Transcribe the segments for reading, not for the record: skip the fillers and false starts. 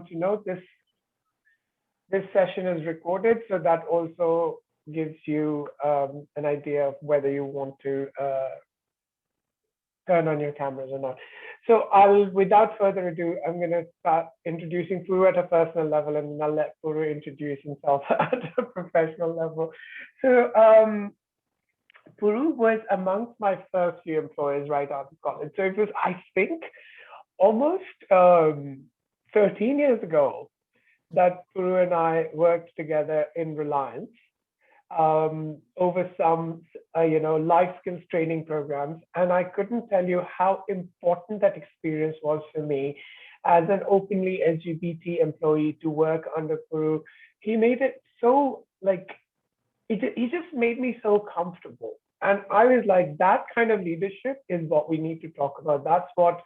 to know, this session is recorded, so that also gives you an idea of whether you want to turn on your cameras or not. So without further ado, I'm going to start introducing Puru at a personal level, and then I'll let Puru introduce himself at a professional level. So Puru was amongst my first few employees right out of college. So it was, I think, almost 13 years ago that Puru and I worked together in Reliance over some, life skills training programs. And I couldn't tell you how important that experience was for me as an openly LGBT employee to work under Puru. He made it so he just made me so comfortable. And I was like, that kind of leadership is what we need to talk about. That's what,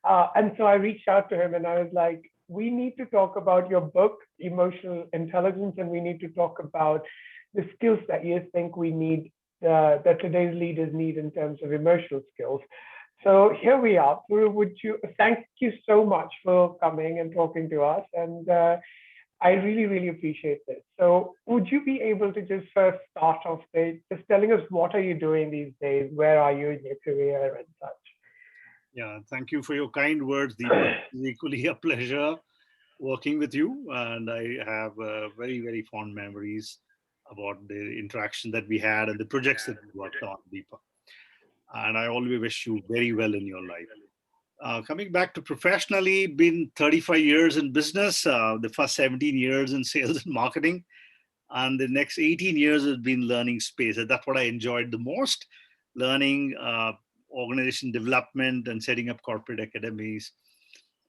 and so I reached out to him and I was like, we need to talk about your book, Emotional Intelligence, and we need to talk about the skills that you think we need, that today's leaders need in terms of emotional skills. So here we are. Puru, thank you so much for coming and talking to us. And I really, really appreciate this. So would you be able to just first start off by just telling us what are you doing these days? Where are you in your career and such? Yeah, thank you for your kind words, Deepak. It's equally a pleasure working with you, and I have very, very fond memories about the interaction that we had and the projects that we worked on, Deepak. And I always wish you very well in your life. Coming back to professionally, been 35 years in business, the first 17 years in sales and marketing, and the next 18 years has been learning space. And that's what I enjoyed the most, learning organization development and setting up corporate academies.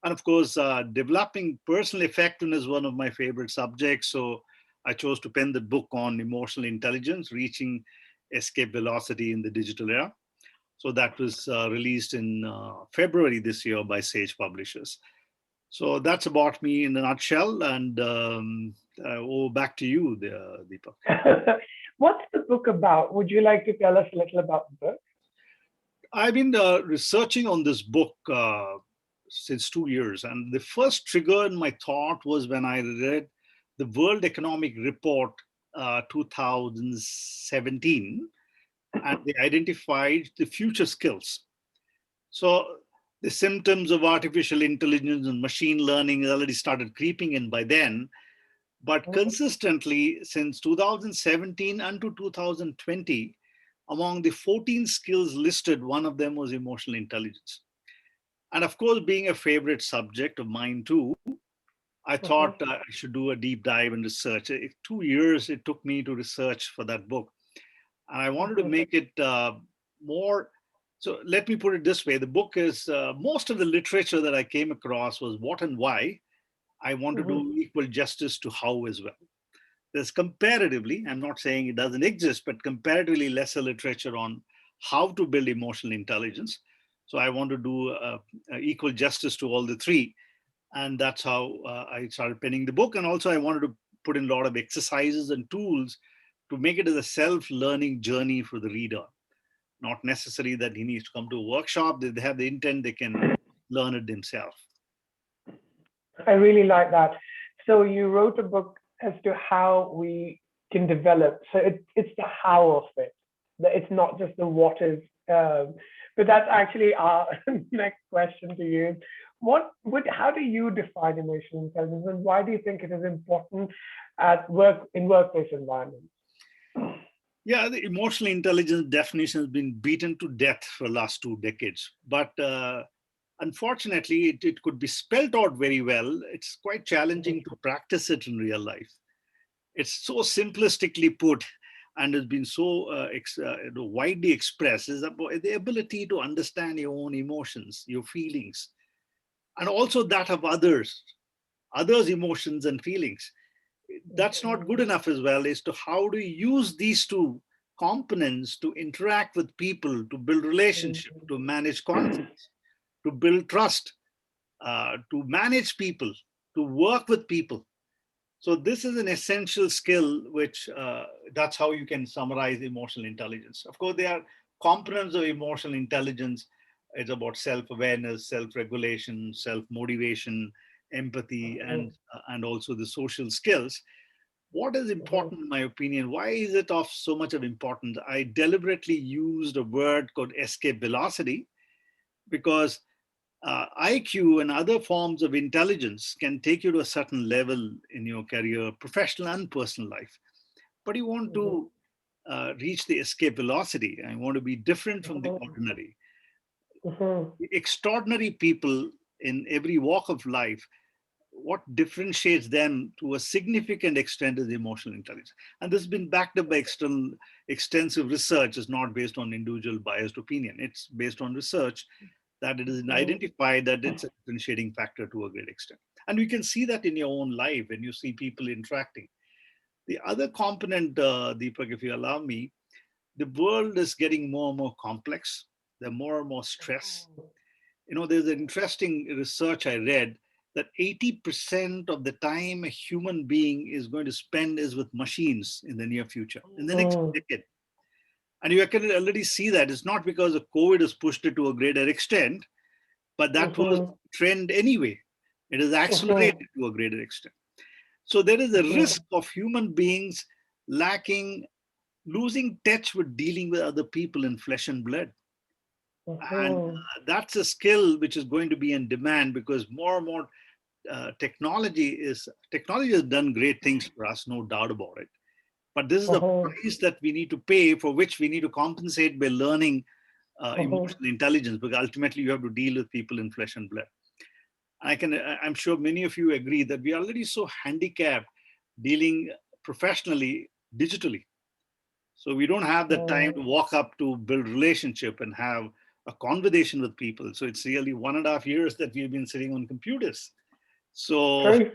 And of course, developing personal effectiveness is one of my favorite subjects. So I chose to pen the book on emotional intelligence, reaching escape velocity in the digital era. So that was released in February this year by Sage Publishers. So that's about me in a nutshell. And back to you, Deepak. What's the book about? Would you like to tell us a little about the book? I've been researching on this book since 2 years. And the first trigger in my thought was when I read the World Economic Report 2017, and they identified the future skills. So the symptoms of artificial intelligence and machine learning already started creeping in by then. But consistently since 2017 until 2020, among the 14 skills listed, one of them was emotional intelligence. And of course, being a favorite subject of mine too, I thought I should do a deep dive in research. 2 years it took me to research for that book. And I wanted to make it more. So let me put it this way. The book is, most of the literature that I came across was what and why. I want to do equal justice to how as well. There's comparatively, I'm not saying it doesn't exist, but comparatively lesser literature on how to build emotional intelligence. So I want to do equal justice to all the three. And that's how I started penning the book. And also I wanted to put in a lot of exercises and tools to make it as a self-learning journey for the reader. Not necessary that he needs to come to a workshop. They have the intent, they can learn it themselves. I really like that. So you wrote a book as to how we can develop. So it's the how of it. It's not just the what is. But that's actually our next question to you. How do you define emotional intelligence, and why do you think it is important at work in workplace environments? Yeah, the emotional intelligence definition has been beaten to death for the last 2 decades. But unfortunately, it could be spelled out very well. It's quite challenging to practice it in real life. It's so simplistically put and has been so widely expressed, is about the ability to understand your own emotions, your feelings, and also that of others' emotions and feelings. That's not good enough as well, as to how to use these two components to interact with people, to build relationship, to manage conflicts, to build trust, to manage people, to work with people. So this is an essential skill, which that's how you can summarize emotional intelligence. Of course, there are components of emotional intelligence. It's about self-awareness, self-regulation, self-motivation, empathy, and also the social skills. What is important, in my opinion? Why is it of so much of importance? I deliberately used a word called escape velocity because IQ and other forms of intelligence can take you to a certain level in your career, professional and personal life. But you want to reach the escape velocity. I want to be different from the ordinary. Extraordinary people in every walk of life, what differentiates them to a significant extent is emotional intelligence. And this has been backed up by extensive research. It's not based on individual biased opinion. It's based on research that it is identified that it's a differentiating factor to a great extent. And you can see that in your own life when you see people interacting. The other component, Deepak, if you allow me, the world is getting more and more complex. There's more and more stress. There's an interesting research I read that 80% of the time a human being is going to spend is with machines in the near future, in the next decade. And you can already see that. It's not because of COVID has pushed it to a greater extent, but that was the trend anyway. It is accelerated to a greater extent. So there is a risk of human beings losing touch with dealing with other people in flesh and blood. And that's a skill which is going to be in demand because more and more technology has done great things for us, no doubt about it. But this is the price that we need to pay, for which we need to compensate by learning emotional intelligence, because ultimately you have to deal with people in flesh and blood. I'm sure many of you agree that we are already so handicapped dealing professionally digitally. So we don't have the time to walk up to build relationship and have a conversation with people. So it's really 1.5 years that we've been sitting on computers. So,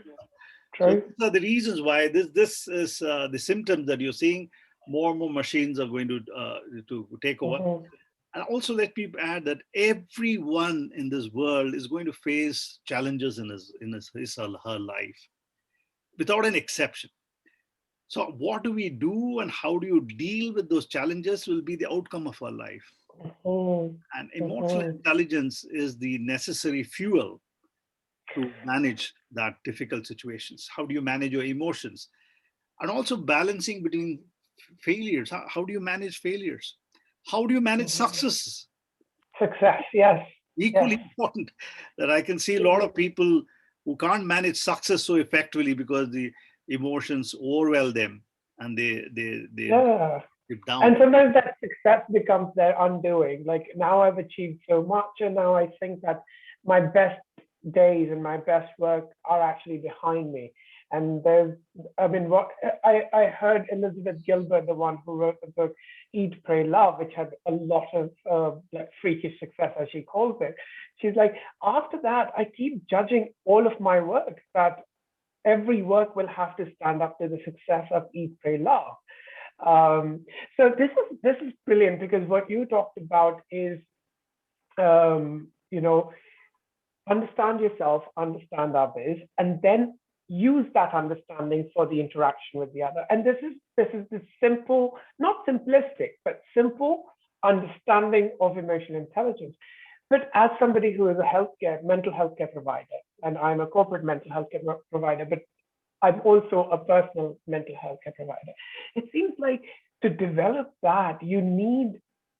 so these are the reasons why this is the symptoms that you're seeing. More and more machines are going to take over. And also let me add that everyone in this world is going to face challenges in his or her life, without an exception. So what do we do and how do you deal with those challenges will be the outcome of our life. And emotional intelligence is the necessary fuel to manage that difficult situations. How do you manage your emotions? And also balancing between failures. How do you manage failures? How do you manage successes? Success, yes. Equally important, that I can see a lot of people who can't manage success so effectively because the emotions overwhelm them and they dip down. And sometimes that success becomes their undoing. Like, now I've achieved so much, and now I think that my best days and my best work are actually behind me. And what I heard Elizabeth Gilbert, the one who wrote the book Eat, Pray, Love, which had a lot of like freakish success, as she calls it. She's like, after that, I keep judging all of my work, that every work will have to stand up to the success of Eat, Pray, Love. So this is brilliant, because what you talked about is, understand yourself, understand others, and then use that understanding for the interaction with the other. And this is the simple, not simplistic, but simple understanding of emotional intelligence. But as somebody who is a mental health care provider, and I'm a corporate mental health care provider, but I'm also a personal mental health care provider, it seems like to develop that,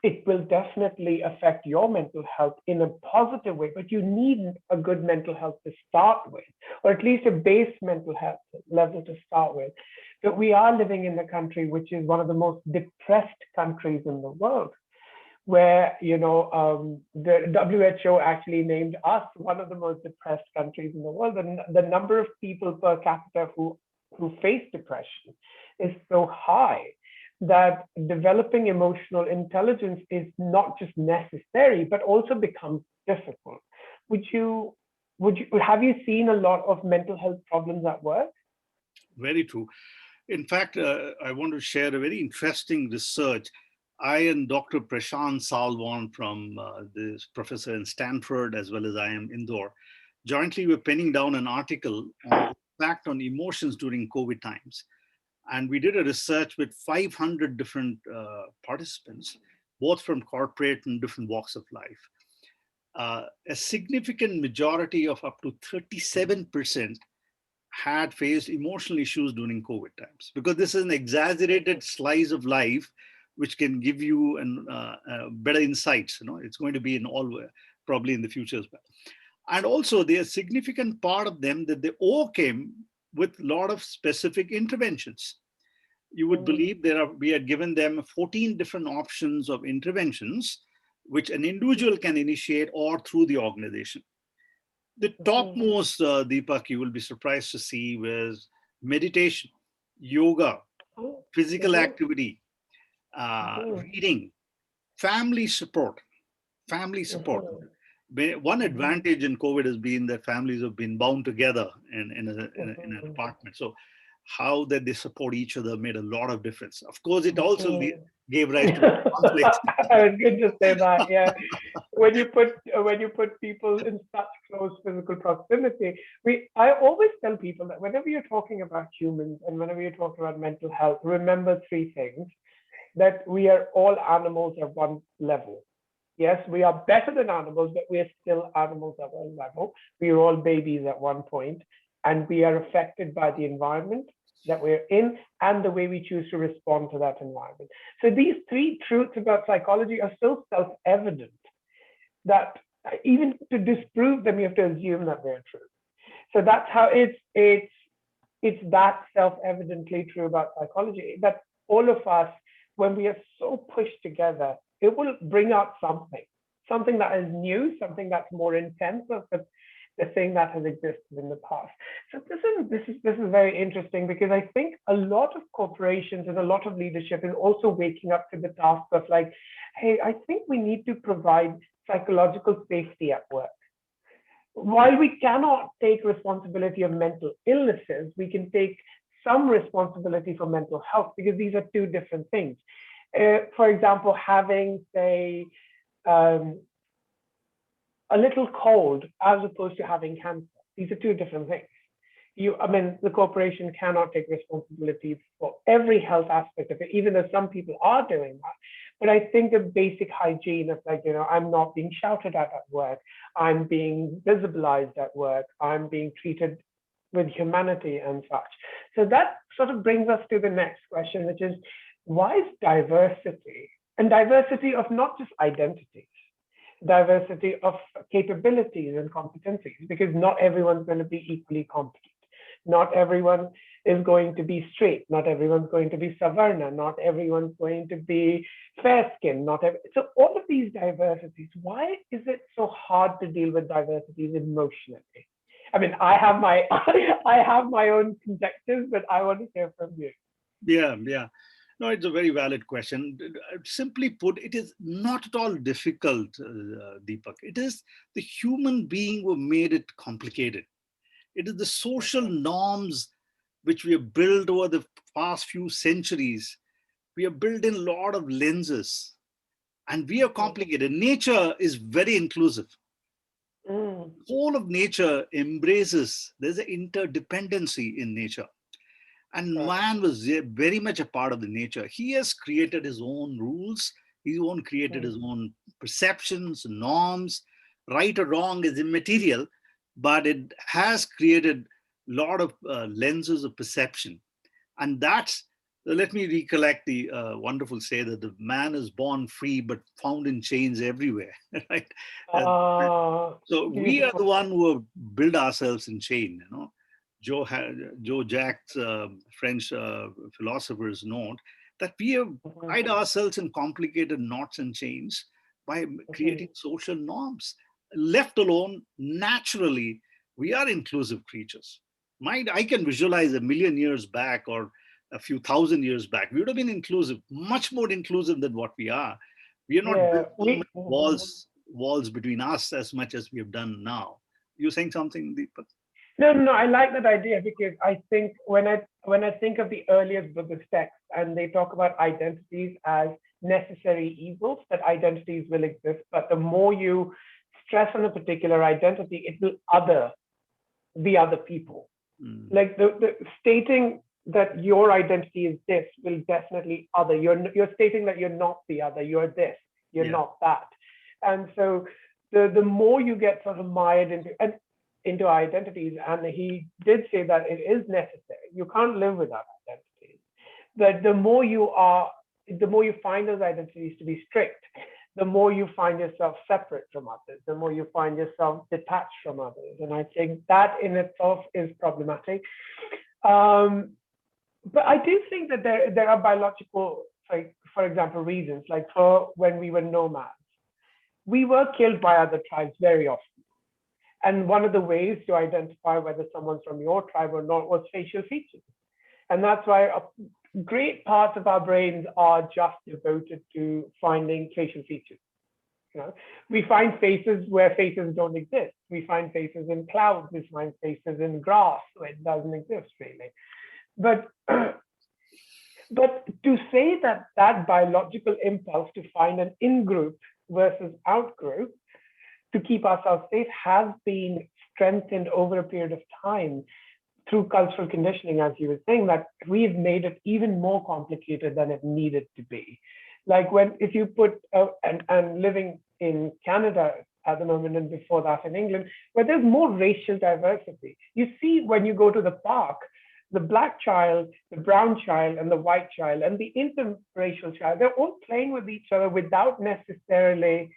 it will definitely affect your mental health in a positive way, but you need a good mental health to start with, or at least a base mental health level to start with. But we are living in a country which is one of the most depressed countries in the world, where the WHO actually named us one of the most depressed countries in the world. And the number of people per capita who face depression is so high that developing emotional intelligence is not just necessary, but also becomes difficult. Have you seen a lot of mental health problems at work? Very true. In fact, I want to share a very interesting research. I and Dr. Prashant Salwan from this professor in Stanford, as well as I am Indore, jointly we're penning down an article on the impact on emotions during COVID times. And we did a research with 500 different participants, both from corporate and different walks of life. a significant majority of up to 37% had faced emotional issues during COVID times, because this is an exaggerated slice of life which can give you better insights. It's going to be in all probably in the future as well. And also, there's a significant part of them that they overcame with a lot of specific interventions. You would believe we had given them 14 different options of interventions which an individual can initiate or through the organization. The topmost, Deepak, you will be surprised to see, was meditation, yoga, physical activity, reading, family support. One advantage in COVID has been that families have been bound together in an apartment. So how that they support each other made a lot of difference. Of course, it also gave rise to conflicts. I was going to say that, yeah. When you put people in such close physical proximity, I always tell people that whenever you're talking about humans and whenever you're talking about mental health, remember three things: that we are all animals at one level. Yes, we are better than animals, but we are still animals at one level. We are all babies at one point, and we are affected by the environment that we're in and the way we choose to respond to that environment. So these three truths about psychology are so self-evident that even to disprove them, you have to assume that they're true. So that's how it's that self-evidently true about psychology that all of us, when we are so pushed together, it will bring out something that is new, something that's more intense of the thing that has existed in the past. So this is very interesting, because I think a lot of corporations and a lot of leadership is also waking up to the task of like, hey, I think we need to provide psychological safety at work. While we cannot take responsibility of mental illnesses, we can take some responsibility for mental health, because these are two different things. For example, having, say, a little cold as opposed to having cancer. These are two different things. The corporation cannot take responsibility for every health aspect of it, even though some people are doing that. But I think the basic hygiene of like, I'm not being shouted at work, I'm being visibilized at work, I'm being treated with humanity and such. So that sort of brings us to the next question, which is, why is diversity, and diversity of not just identities, diversity of capabilities and competencies, because not everyone's going to be equally competent. Not everyone is going to be straight. Not everyone's going to be Savarna. Not everyone's going to be fair-skinned. So all of these diversities, why is it so hard to deal with diversities emotionally? I mean, I have my own conjectures, but I want to hear from you. Yeah. No, it's a very valid question. Simply put, it is not at all difficult, Deepak. It is the human being who made it complicated. It is the social norms which we have built over the past few centuries. We have built in a lot of lenses, and we are complicated. Nature is very inclusive. The whole of nature embraces, there's an interdependency in nature. And man was very much a part of the nature. He has created his own rules. He created his own perceptions, norms. Right or wrong is immaterial, but it has created a lot of lenses of perception. And let me recollect the wonderful say that the man is born free, but found in chains everywhere, right? So we are the one who have built ourselves in chain, Joe Jacques, French philosophers, note that we have tied ourselves in complicated knots and chains by creating social norms. Left alone, naturally, we are inclusive creatures. I can visualize 1,000,000 years back or a few thousand years back, we would have been inclusive, much more inclusive than what we are. We are not building walls between us as much as we have done now. You saying something, Deepak? No, I like that idea, because I think when I think of the earliest Buddhist texts, and they talk about identities as necessary evils, that identities will exist, but the more you stress on a particular identity, it will other the other people. Like the stating that your identity is this will definitely other. You're stating that you're not the other, you're this, you're not that. And so the more you get sort of mired into identities, and he did say that it is necessary. You can't live without identities. But the more you find those identities to be strict, the more you find yourself separate from others, the more you find yourself detached from others. And I think that in itself is problematic. But I do think that there are biological, like, for example, reasons, like for when we were nomads, we were killed by other tribes very often. And one of the ways to identify whether someone's from your tribe or not was facial features. And that's why a great parts of our brains are just devoted to finding facial features. You know, we find faces where faces don't exist. We find faces in clouds. We find faces in grass where it doesn't exist really. But to say that that biological impulse to find an in-group versus out-group to keep ourselves safe has been strengthened over a period of time through cultural conditioning, as you were saying, that we've made it even more complicated than it needed to be. Like if you put, and living in Canada at the moment and before that in England, where there's more racial diversity. You see when you go to the park, the black child, the brown child, and the white child, and the interracial child, they're all playing with each other without necessarily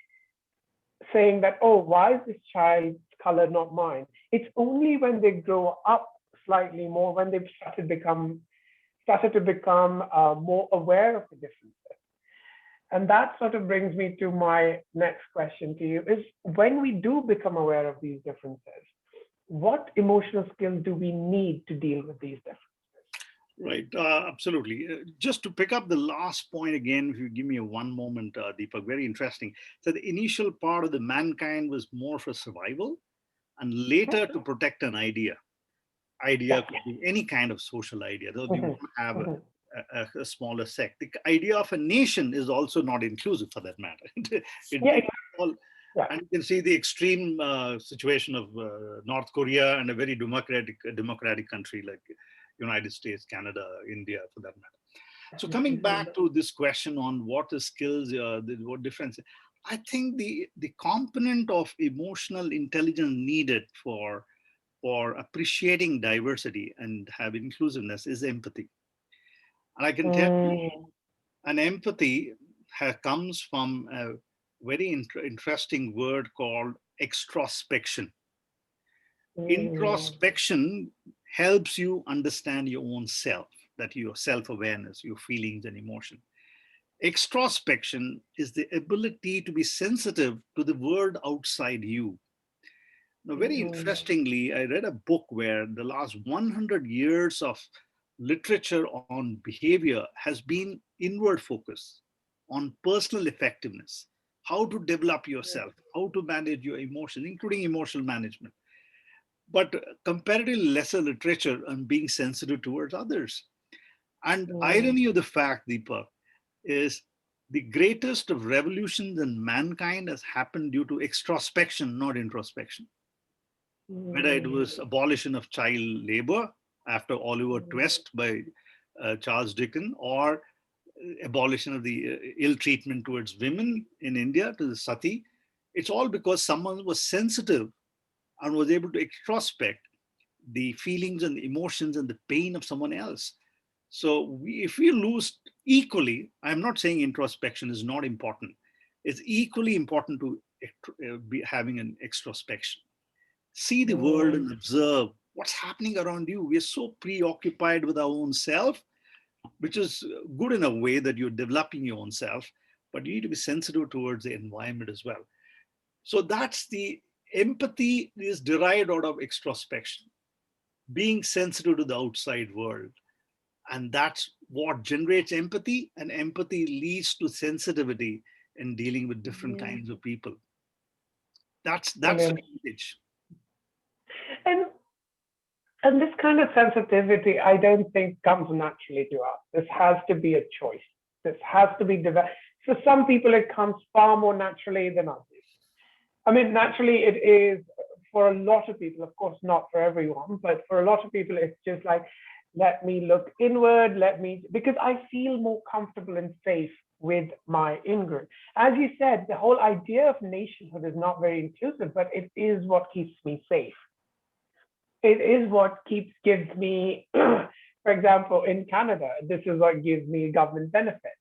saying that, oh, why is this child's color not mine? It's only when they grow up slightly more, when they've started to become more aware of the differences. And that sort of brings me to my next question to you, is when we do become aware of these differences, what emotional skills do we need to deal with these differences? Right, absolutely. Just to pick up the last point again, if you give me one moment, Deepak, very interesting. So the initial part of the mankind was more for survival and later to protect an idea. Idea could be any kind of social idea, though you want to have a smaller sect. The idea of a nation is also not inclusive for that matter. And you can see the extreme situation of North Korea and a very democratic country like United States, Canada, India, for that matter. So coming back to this question on what the skills, what difference, I think the component of emotional intelligence needed for appreciating diversity and have inclusiveness is empathy. And I can tell you, an empathy comes from a very interesting word called extrospection. Introspection helps you understand your own self, that your self-awareness, your feelings and emotion. Extrospection is the ability to be sensitive to the world outside you. Now, very interestingly, I read a book where the last 100 years of literature on behavior has been inward focus on personal effectiveness, how to develop yourself, how to manage your emotions, including emotional management. But comparatively lesser literature on being sensitive towards others. And irony of the fact, Deepak, is the greatest of revolutions in mankind has happened due to extrospection, not introspection. Whether it was abolition of child labor after Oliver Twist by Charles Dickens, or abolition of the ill treatment towards women in India to the sati, it's all because someone was sensitive and was able to extrospect the feelings and the emotions and the pain of someone else. So if we lose equally, I'm not saying introspection is not important. It's equally important to be having an extrospection. See the world and observe what's happening around you. We're so preoccupied with our own self, which is good in a way that you're developing your own self, but you need to be sensitive towards the environment as well. So that's the empathy is derived out of extrospection, being sensitive to the outside world. And that's what generates empathy, and empathy leads to sensitivity in dealing with different kinds of people. That's the message. And this kind of sensitivity, I don't think comes naturally to us. This has to be a choice. This has to be developed. For some people, it comes far more naturally than others. I mean, naturally, it is for a lot of people, of course, not for everyone, but for a lot of people, it's just like, let me look inward, because I feel more comfortable and safe with my in-group. As you said, the whole idea of nationhood is not very inclusive, but it is what keeps me safe. It is what gives me, for example, in Canada, this is what gives me government benefits.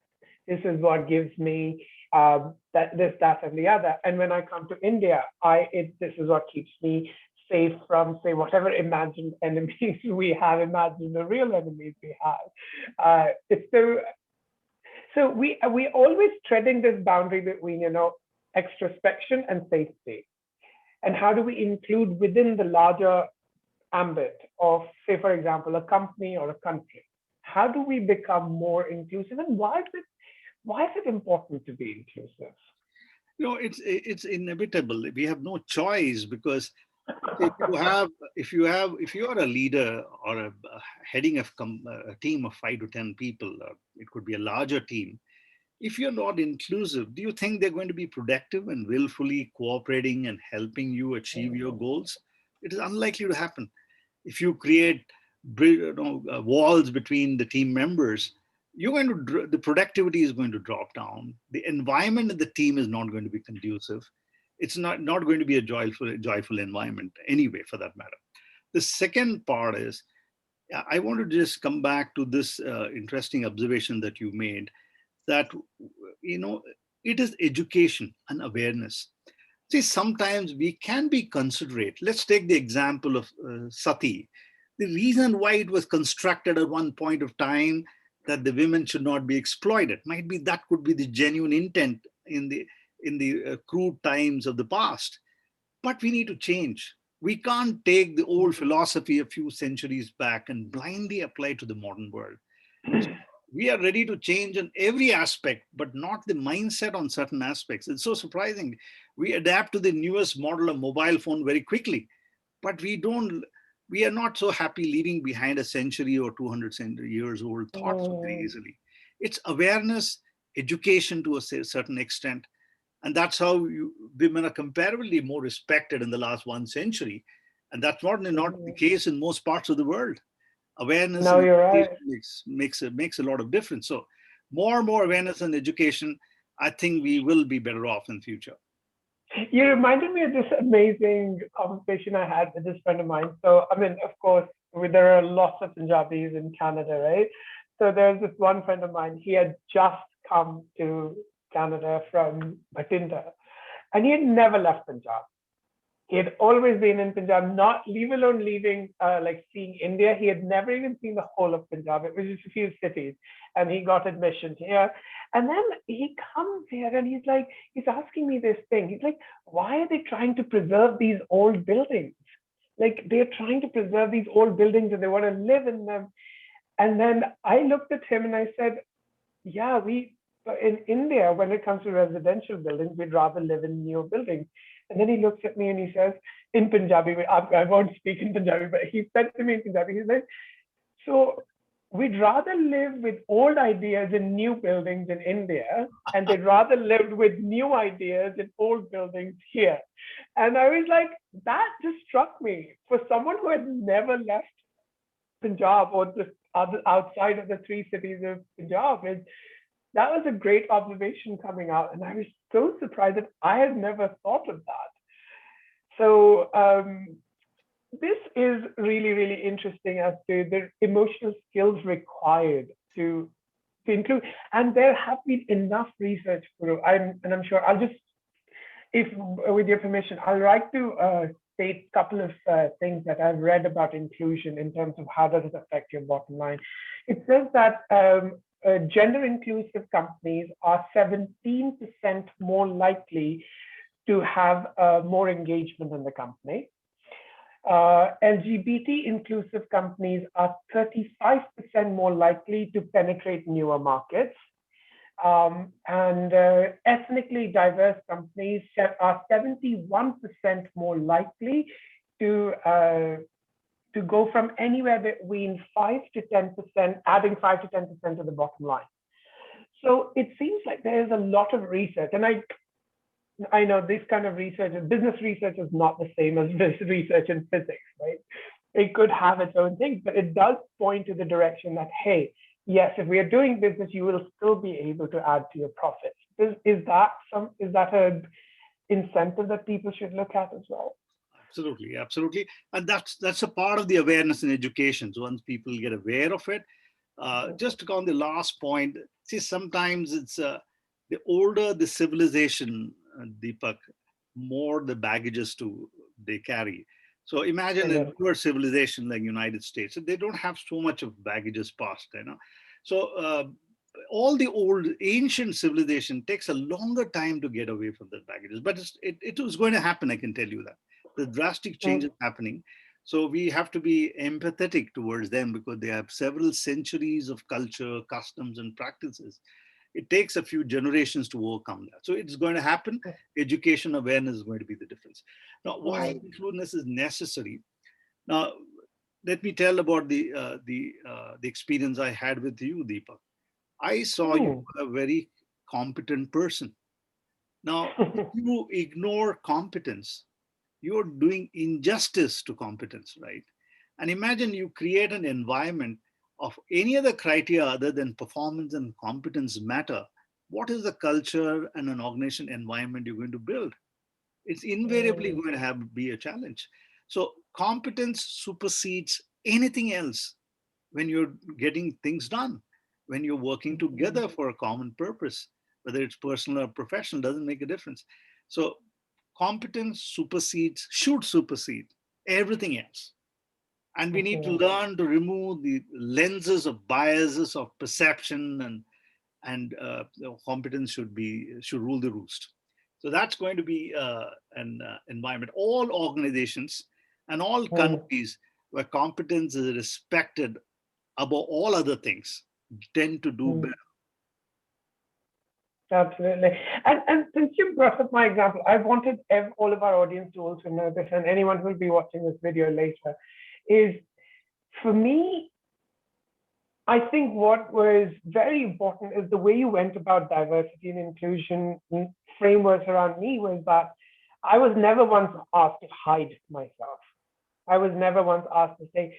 This is what gives me that, and the other. And when I come to India, this is what keeps me safe from, say, whatever imagined enemies we have, imagined the real enemies we have. So we always treading this boundary between, extrospection and safety. And how do we include within the larger ambit of, say, for example, a company or a country? How do we become more inclusive, and why is it important to be inclusive? It's inevitable. We have no choice, because if you are a leader or heading a team of 5 to 10 people, it could be a larger team. If you're not inclusive, do you think they're going to be productive and willfully cooperating and helping you achieve your goals? It is unlikely to happen. If you create walls between the team members, the productivity is going to drop down. The environment of the team is not going to be conducive. It's not going to be a joyful environment anyway, for that matter. The second part is, I want to just come back to this interesting observation that you made, that, it is education and awareness. See, sometimes we can be considerate. Let's take the example of sati. The reason why it was constructed at one point of time that the women should not be exploited, that could be the genuine intent in the crude times of the past. But we need to change. We can't take the old philosophy a few centuries back and blindly apply to the modern world. We are ready to change in every aspect, but not the mindset on certain aspects. It's so surprising. We adapt to the newest model of mobile phone very quickly, but we are not so happy leaving behind a century or 200 years old thoughts very easily. It's awareness, education to a certain extent. And that's how women are comparatively more respected in the last 1 century. And that's not the case in most parts of the world. Awareness and education makes a lot of difference. So more and more awareness and education, I think we will be better off in future. You reminded me of this amazing conversation I had with this friend of mine. So, of course, there are lots of Punjabis in Canada, right? So there's this one friend of mine, he had just come to Canada from Bathinda, and he had never left Punjab. He had always been in Punjab, not leave alone leaving, seeing India. He had never even seen the whole of Punjab. It was just a few cities, and he got admission here. And then he comes here and he's asking me this thing. He's like, why are they trying to preserve these old buildings? Like, they're trying to preserve these old buildings and they want to live in them. And then I looked at him and I said, yeah, in India, when it comes to residential buildings, we'd rather live in newer buildings. And then he looks at me and he says, in Punjabi, I won't speak in Punjabi, but he said to me in Punjabi, he's like, so we'd rather live with old ideas in new buildings in India, and they'd rather live with new ideas in old buildings here. And I was like, that just struck me. For someone who had never left Punjab or just outside of the 3 cities of Punjab, that was a great observation coming out. And I was so surprised that I had never thought of that. So this is really, really interesting as to the emotional skills required to include. And there have been enough research, Puru, and I'm sure I'll just, if with your permission, I'd like to state a couple of things that I've read about inclusion in terms of how does it affect your bottom line. It says that gender inclusive companies are 17% more likely to have more engagement in the company. LGBT inclusive companies are 35% more likely to penetrate newer markets. And ethnically diverse companies are 71% more likely to go from anywhere between 5 to 10%, adding 5 to 10% to the bottom line. So it seems like there's a lot of research, and I know this kind of research, business research is not the same as this research in physics, right? It could have its own things, but it does point to the direction that, hey, yes, if we are doing business, you will still be able to add to your profits. Is that a incentive that people should look at as well? Absolutely, absolutely. And that's a part of the awareness in education. So once people get aware of it, just on the last point, see, sometimes it's the older the civilization, Deepak, more the baggages they carry. So imagine a Yes. newer civilization like United States, so they don't have so much of baggages past, So all the old ancient civilization takes a longer time to get away from the baggages, but it was going to happen. I can tell you that the drastic change is happening. So we have to be empathetic towards them because they have several centuries of culture, customs, and practices. It takes a few generations to overcome that. So it's going to happen. Education awareness is going to be the difference. Now, why inclusiveness is necessary? Now, let me tell about the experience I had with you, Deepak. I saw you a very competent person. Now, if you ignore competence, you're doing injustice to competence, right? And imagine you create an environment of any other criteria other than performance and competence matter. What is the culture and an organization environment you're going to build? It's invariably going to be a challenge. So competence supersedes anything else when you're getting things done, when you're working together for a common purpose, whether it's personal or professional, doesn't make a difference. So competence should supersede everything else. And we need to learn to remove the lenses of biases of perception, and competence should rule the roost. So that's going to be an environment. All organizations and all countries where competence is respected above all other things tend to do better. Absolutely. And since you brought up my example, I wanted all of our audience to also know this, and anyone who will be watching this video later, is for me, I think what was very important is the way you went about diversity and inclusion frameworks around me was that I was never once asked to hide myself. I was never once asked to say,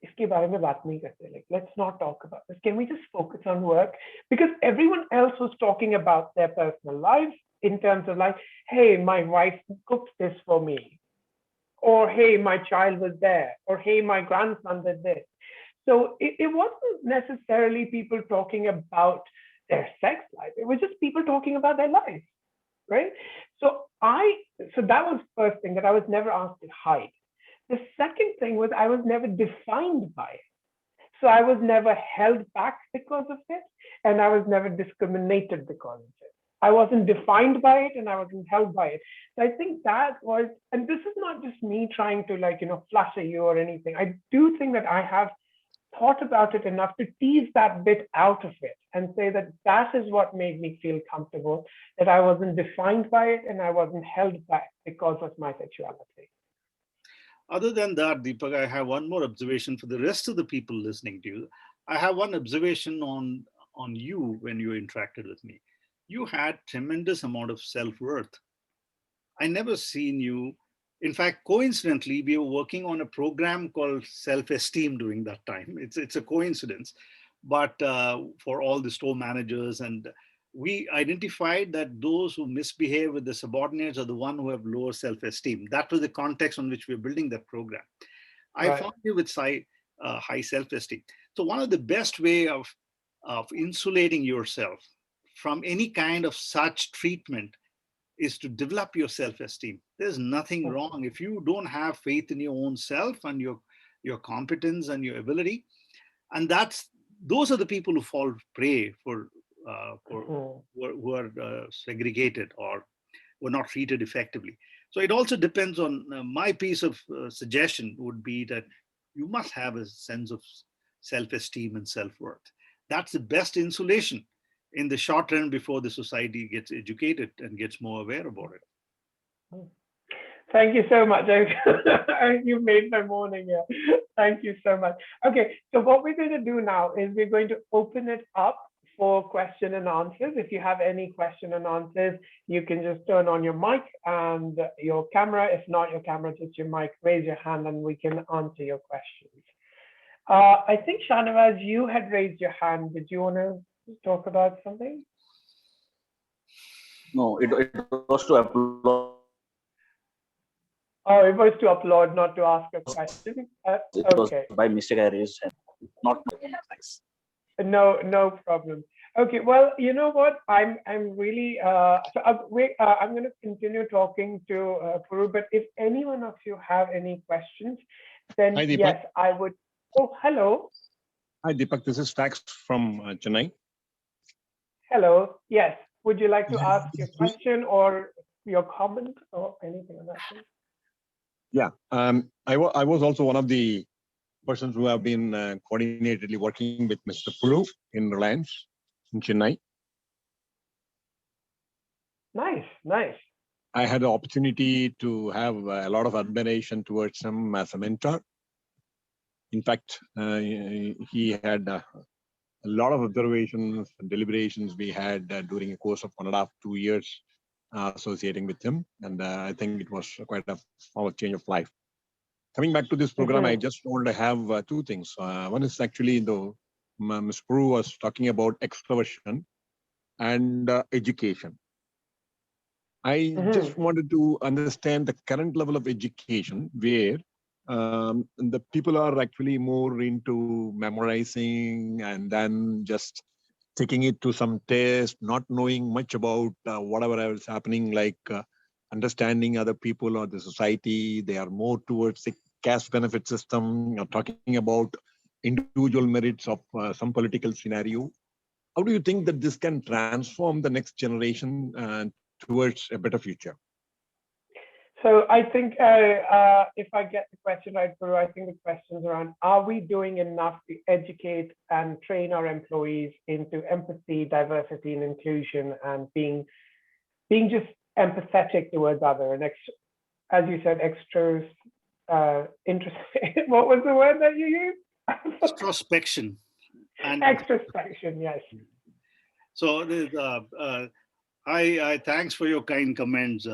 इसके बारे में बात नहीं करते, like let's not talk about this, can we just focus on work? Because everyone else was talking about their personal lives in terms of like, hey, my wife cooked this for me, or hey, my child was there, or hey, my grandson did this. So it wasn't necessarily people talking about their sex life, it was just people talking about their life, right? So that was first thing, that I was never asked to hide. The second thing was I was never defined by it. So I was never held back because of it, and I was never discriminated because of it. I wasn't defined by it, and I wasn't held by it. So I think that was, and this is not just me trying to flatter you or anything. I do think that I have thought about it enough to tease that bit out of it and say that that is what made me feel comfortable, that I wasn't defined by it and I wasn't held back because of my sexuality. Other than that, Deepak, I have one more observation for the rest of the people listening to you. I have one observation on you when you interacted with me. You had tremendous amount of self-worth. I never seen you. In fact, coincidentally, we were working on a program called Self-Esteem during that time. It's a coincidence, but for all the store managers, and we identified that those who misbehave with the subordinates are the one who have lower self-esteem. That was the context on which we were building that program. I found you with high self-esteem. So one of the best way of insulating yourself from any kind of such treatment is to develop your self-esteem. There's nothing wrong if you don't have faith in your own self and your competence and your ability. And those are the people who fall prey who are segregated or were not treated effectively. So it also depends on my piece of suggestion would be that you must have a sense of self-esteem and self-worth. That's the best insulation in the short run before the society gets educated and gets more aware about it. Thank you so much. You made my morning. Yeah. Thank you so much. Okay, so what we're going to do now is we're going to open it up for question and answers. If you have any question and answers, you can just turn on your mic and your camera. If not your camera, just your mic, raise your hand and we can answer your questions. I think Shanawaz, you had raised your hand. Did you want to talk about something? No, it was to upload. Oh, it was to upload, not to ask a question. It was Okay. by mistake I raised hand. Not thanks. No problem. Okay, well, you know what? I'm really I'm going to continue talking to Puru, but if any one of you have any questions, then Hi, Deepak. yes, I would. Oh, hello. Hi, Deepak. This is Fax from Chennai. Hello. Yes. Would you like to ask your question or your comment or anything of that sort? Yeah, I was also one of the persons who have been coordinatedly working with Mr. Puru in Reliance in Chennai. Nice. I had the opportunity to have a lot of admiration towards him as a mentor. In fact, he had a lot of observations and deliberations we had during a course of 1.5 to 2 years associating with him. And I think it was quite a form of change of life. Coming back to this program, I just want to have two things. One is actually, though, Ms. Puru was talking about extroversion and education. I just wanted to understand the current level of education where the people are actually more into memorizing and then just taking it to some test, not knowing much about whatever else happening, like understanding other people or the society. They are more towards the caste benefit system, or talking about individual merits of some political scenario. How do you think that this can transform the next generation towards a better future? So I think if I get the question right, Puru, I think the question's around, are we doing enough to educate and train our employees into empathy, diversity, and inclusion, and being just empathetic towards other, and as you said, interesting. What was the word that you used? Introspection. And Extrospection, yes. so there's I thanks for your kind comments.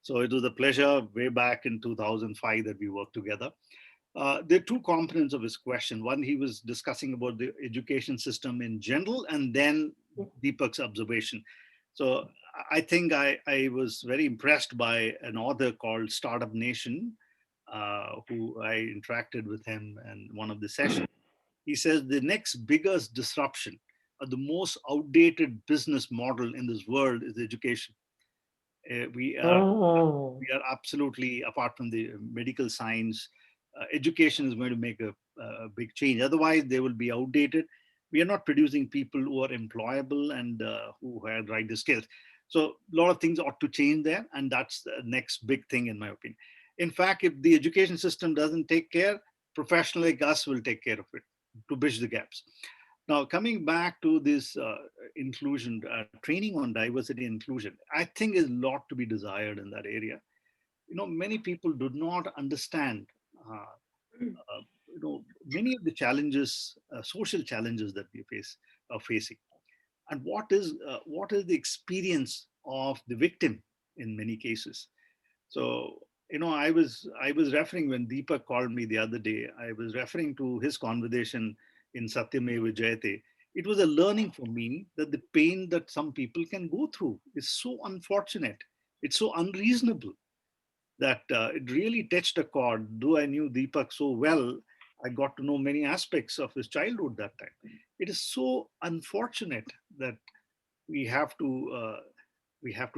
So it was a pleasure way back in 2005 that we worked together. There are two components of his question. One, he was discussing about the education system in general, and then Deepak's observation. So I think I was very impressed by an author called Startup Nation, who I interacted with him in one of the sessions. He says the next biggest disruption, or the most outdated business model in this world, is education. We are absolutely, apart from the medical science, education is going to make a big change. Otherwise, they will be outdated. We are not producing people who are employable and who have right the skills. So a lot of things ought to change there, and that's the next big thing, in my opinion. In fact, if the education system doesn't take care, professionals like us will take care of it to bridge the gaps. Now, coming back to this inclusion, training on diversity and inclusion, I think is a lot to be desired in that area. Many people do not understand, many of the challenges, social challenges that we are facing, and what is the experience of the victim in many cases. So, I was referring, when Deepak called me the other day, I was referring to his conversation in Satyameva Jayate. It was a learning for me that the pain that some people can go through is so unfortunate. It's so unreasonable that it really touched a chord. Though I knew Deepak so well, I got to know many aspects of his childhood that time. It is so unfortunate that we have to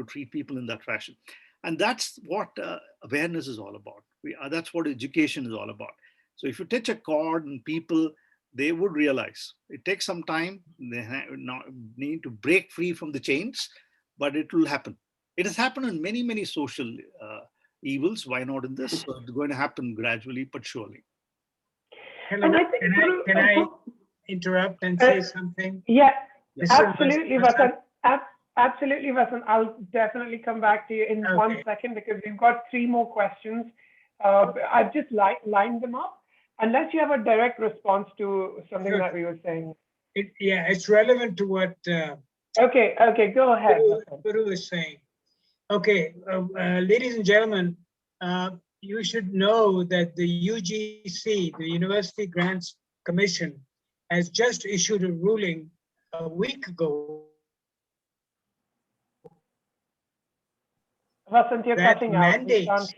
treat people in that fashion. And that's what awareness is all about. That's what education is all about. So if you touch a chord and people, they would realize. It takes some time. They need to break free from the chains, but it will happen. It has happened in many, many social evils. Why not in this? So it's going to happen gradually, but surely. Hello, can I interrupt and say something? Yeah, absolutely, Vasan. Absolutely, Vasan. I'll definitely come back to you in 1 second, because we've got 3 more questions. I've just lined them up. Unless you have a direct response to something that we were saying. It's relevant to what Okay, go ahead. Puru is saying. Okay, ladies and gentlemen, you should know that the UGC, the University Grants Commission, has just issued a ruling a week ago Vasant, you're that cutting out. mandates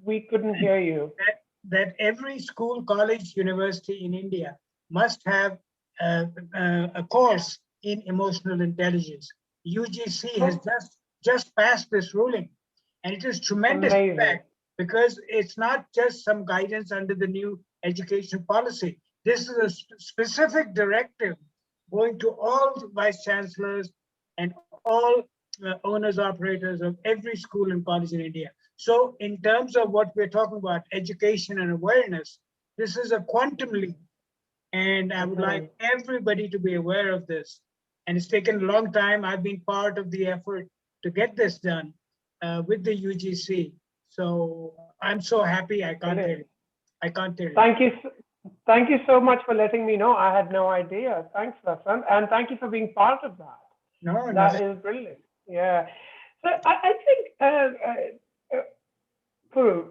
We couldn't hear you. that every school, college, university in India must have a course in emotional intelligence. UGC has just passed this ruling, and it is tremendous impact because it's not just some guidance under the new education policy. This is a specific directive going to all vice chancellors and all owners, operators of every school and college in India. So in terms of what we're talking about, education and awareness, this is a quantum leap. And I would like everybody to be aware of this. And it's taken a long time. I've been part of the effort to get this done with the UGC. So I'm so happy. I can't tell you. I can't tell you. Thank you so much for letting me know. I had no idea. Thanks, Vasant. And thank you for being part of that. No, that is brilliant. Yeah. So I think, Puru,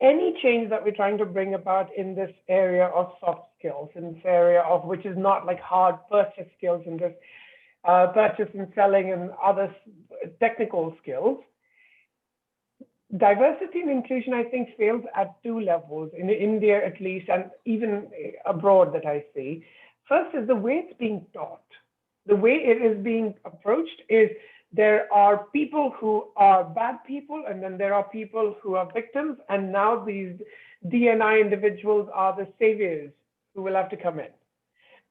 any change that we're trying to bring about in this area of soft skills, in this area of which is not like hard purchase skills and just purchase and selling and other technical skills, diversity and inclusion, I think, fails at two levels, in India at least, and even abroad that I see. First is the way it's being taught. The way it is being approached is there are people who are bad people, and then there are people who are victims, and now these DNI individuals are the saviors who will have to come in.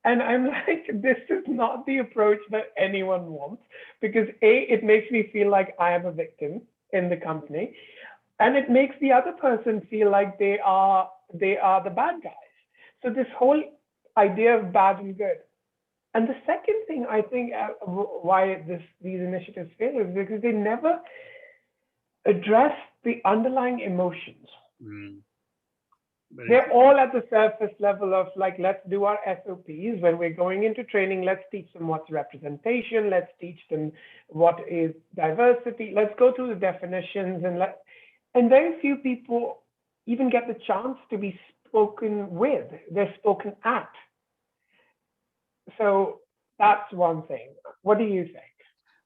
And I'm like, this is not the approach that anyone wants, because A, it makes me feel like I am a victim in the company, and it makes the other person feel like they are the bad guys. So this whole idea of bad and good. And the second thing I think why these initiatives fail is because they never address the underlying emotions. They're all at the surface level of like, let's do our SOPs. When we're going into training, let's teach them what's representation. Let's teach them what is diversity. Let's go through the definitions, and very few people even get the chance to be spoken with. They're spoken at. So that's one thing. What do you think?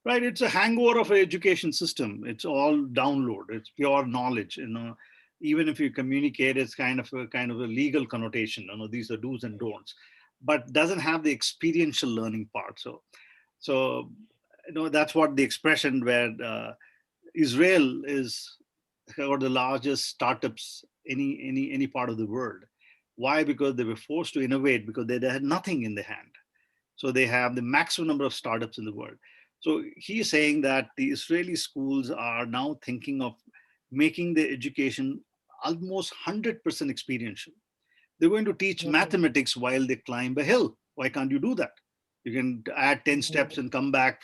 Right, it's a hangover of an education system. It's all download. It's pure knowledge. Even if you communicate, it's kind of a legal connotation. These are do's and don'ts, but doesn't have the experiential learning part. So that's what the expression where Israel is one of the largest startups any part of the world. Why? Because they were forced to innovate because they had nothing in their hand. So they have the maximum number of startups in the world. So he's saying that the Israeli schools are now thinking of making their education almost 100% experiential. They're going to teach mathematics while they climb a hill. Why can't you do that? You can add 10 steps and come back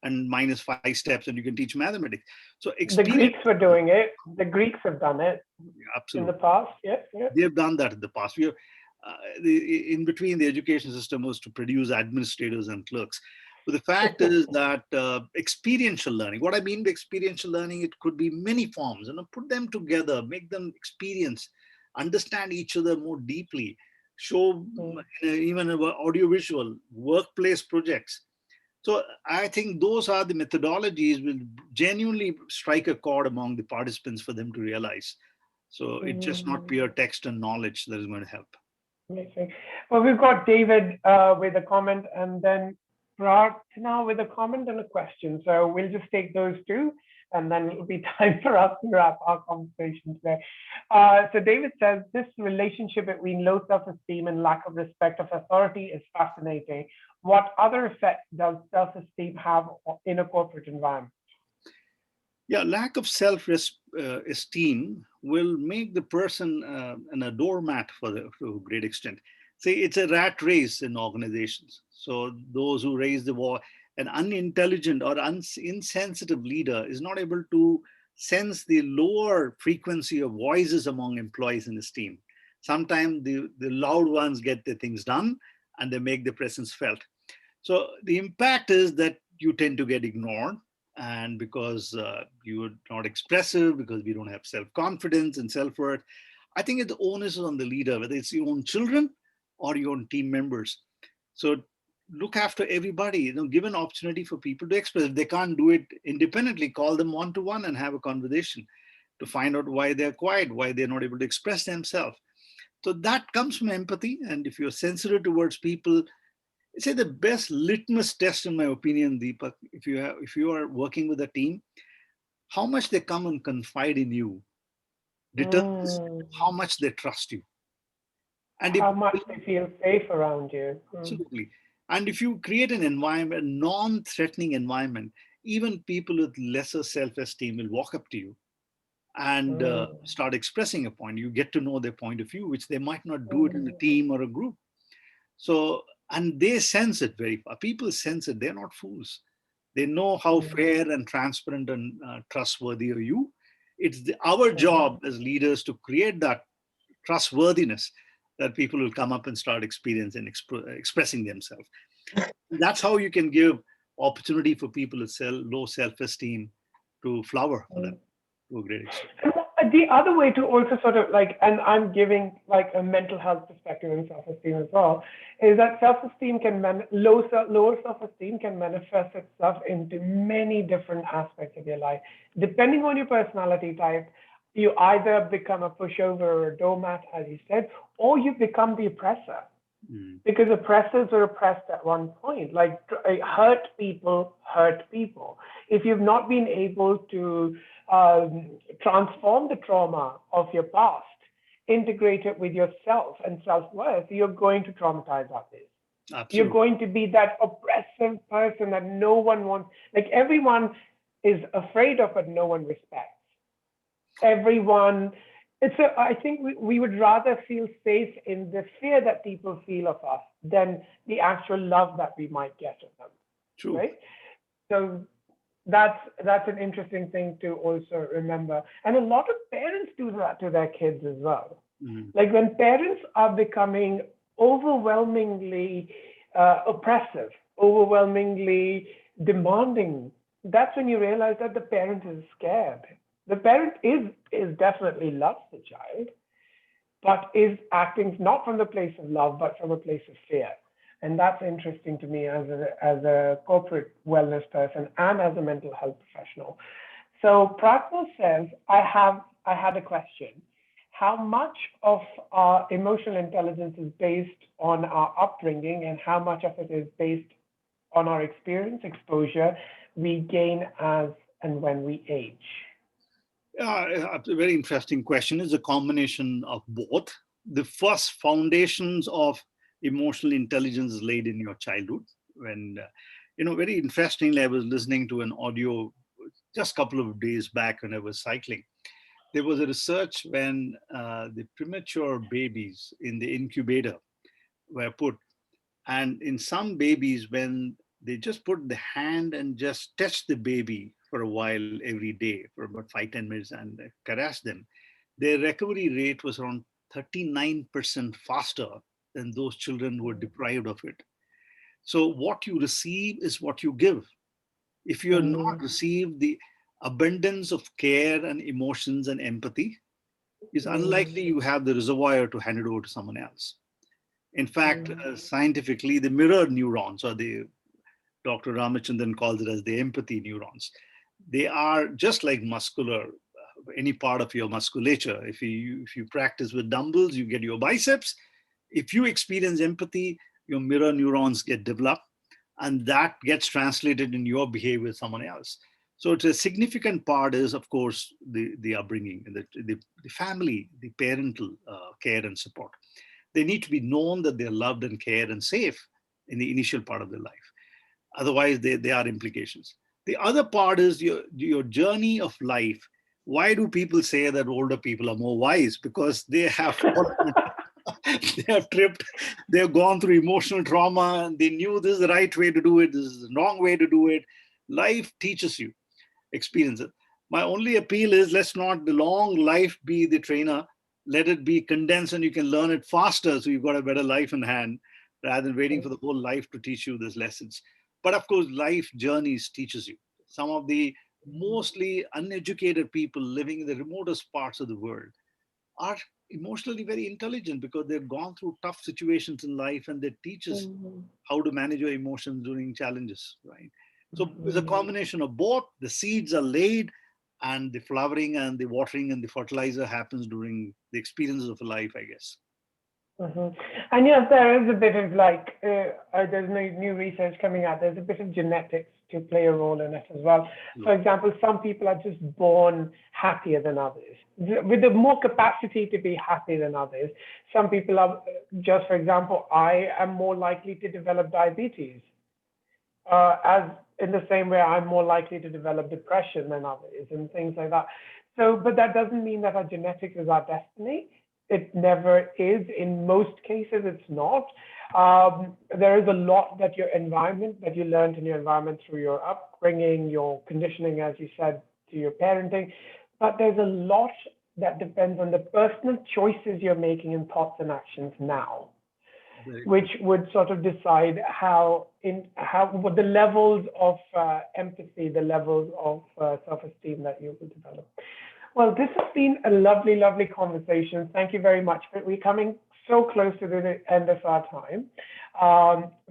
and minus 5 steps, and you can teach mathematics. So the Greeks were doing it. The Greeks have done it. Absolutely. In the past. Yeah. They've done that in the past. In between, the education system was to produce administrators and clerks. But the fact is that experiential learning, what I mean by experiential learning, it could be many forms, put them together, make them experience, understand each other more deeply, show even audiovisual, workplace projects. So I think those are the methodologies will genuinely strike a chord among the participants for them to realize. So it's just not pure text and knowledge that is going to help. Amazing. Well, we've got David with a comment, and then Prarthana with a comment and a question. So we'll just take those two, and then it'll be time for us to wrap our conversation today. So David says, this relationship between low self-esteem and lack of respect of authority is fascinating. What other effects does self-esteem have in a corporate environment? Yeah, lack of self-esteem will make the person a doormat to a great extent. See, it's a rat race in organizations. So those who raise the war, an unintelligent or insensitive leader is not able to sense the lower frequency of voices among employees in his team. Sometimes the loud ones get the things done and they make their presence felt. So the impact is that you tend to get ignored and because you are not expressive, because we don't have self-confidence and self-worth. I think the onus is on the leader, whether it's your own children or your own team members. So look after everybody, give an opportunity for people to express. If they can't do it independently, call them one-to-one and have a conversation to find out why they're quiet, why they're not able to express themselves. So that comes from empathy. And if you're sensitive towards people, say the best litmus test, in my opinion, Deepak, if you are working with a team, how much they come and confide in you determines how much they trust you. And How much they feel safe around you. Absolutely. And if you create an environment, a non-threatening environment, even people with lesser self-esteem will walk up to you and start expressing a point. You get to know their point of view, which they might not do it in a team or a group. So, and they sense it very far. People sense it. They're not fools. They know how fair and transparent and trustworthy are you. It's our job as leaders to create that trustworthiness that people will come up and start experiencing, expressing themselves. That's how you can give opportunity for people with low self-esteem to flower for them to a great extent. And the other way to also sort of and I'm giving like a mental health perspective and self-esteem as well, is that self-esteem lower self-esteem can manifest itself into many different aspects of your life. Depending on your personality type, you either become a pushover or a doormat, as you said, or you become the oppressor. Because oppressors were oppressed at one point. Like hurt people hurt people. If you've not been able to transform the trauma of your past, integrate it with yourself and self-worth, you're going to traumatize others. Absolutely. You're going to be that oppressive person that no one wants. Like everyone is afraid of, but no one respects. Everyone. I think we would rather feel safe in the fear that people feel of us than the actual love that we might get of them. True. Right? So that's an interesting thing to also remember. And a lot of parents do that to their kids as well. Like when parents are becoming overwhelmingly oppressive, overwhelmingly demanding, that's when you realize that the parent is scared. The parent is definitely loves the child, but is acting not from the place of love, but from a place of fear. And that's interesting to me as a corporate wellness person and as a mental health professional. So Pratmal says, I had a question. How much of our emotional intelligence is based on our upbringing and how much of it is based on our experience, exposure we gain as and when we age? A very interesting question. It's a combination of both. The first foundations of emotional intelligence is laid in your childhood. When, very interestingly, I was listening to an audio just a couple of days back when I was cycling. There was a research when the premature babies in the incubator were put, and in some babies, when they just put the hand and just touch the baby for a while every day for about 5-10 minutes and caress them, their recovery rate was around 39% faster than those children who were deprived of it. So what you receive is what you give. If you have not received the abundance of care and emotions and empathy, it's unlikely you have the reservoir to hand it over to someone else. In fact, scientifically, the mirror neurons, or Dr. Ramachandran calls it as the empathy neurons. They are just like any part of your musculature. If you practice with dumbbells, you get your biceps. If you experience empathy, your mirror neurons get developed, and that gets translated in your behavior with someone else. So it's a significant part is, of course, the upbringing, the family, the parental care and support. They need to be known that they're loved and cared and safe in the initial part of their life. Otherwise, there are implications. The other part is your journey of life. Why do people say that older people are more wise? Because they have they have tripped, they have gone through emotional trauma, and they knew this is the right way to do it, this is the wrong way to do it. Life teaches you, experience it. My only appeal is, let's not the long life be the trainer. Let it be condensed and you can learn it faster, so you've got a better life in hand, rather than waiting for the whole life to teach you these lessons. But of course, life journeys teaches you. some of the mostly uneducated people living in the remotest parts of the world are emotionally very intelligent because they've gone through tough situations in life, and they teach us how to manage your emotions during challenges, right? So it's a combination of both. The seeds are laid, and the flowering and the watering and the fertilizer happens during the experiences of life, I guess. And yes, there is a bit of like, there's new research coming out. There's a bit of genetics to play a role in it as well. For example, some people are just born happier than others, with the more capacity to be happy than others. Some people are just, for example, I am more likely to develop diabetes, as in the same way I'm more likely to develop depression than others and things like that. So, but that doesn't mean that our genetics is our destiny. It never is. In most cases, it's not. There is a lot that your environment, that you learned in your environment through your upbringing, your conditioning, as you said, to your parenting. But there's a lot that depends on the personal choices you're making in thoughts and actions now, which would sort of decide what the levels of empathy, the levels of self-esteem that you will develop. Well, this has been a lovely, lovely conversation. Thank you very much. We're coming so close to the end of our time.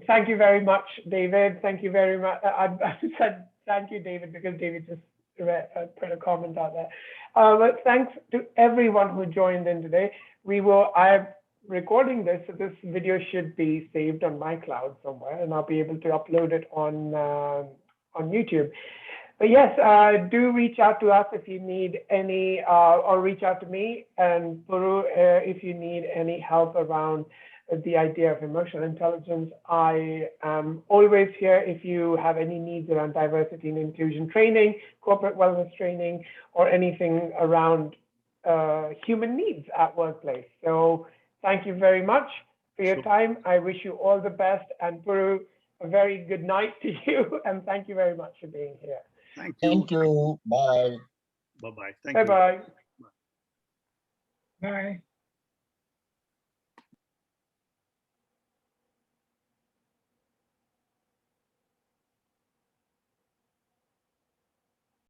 Thank you very much, David. Thank you very much. I said thank you, David, because David just put a comment out there. But thanks to everyone who joined in today. I'm recording this, so this video should be saved on my cloud somewhere, and I'll be able to upload it on YouTube. But yes, do reach out to us if you need any, or reach out to me and Puru if you need any help around the idea of emotional intelligence. I am always here if you have any needs around diversity and inclusion training, corporate wellness training, or anything around human needs at workplace. So thank you very much for your time. I wish you all the best. And Puru, a very good night to you. And thank you very much for being here. Thank you. Thank you. Bye. Bye-bye. Thank you. Bye-bye. Bye.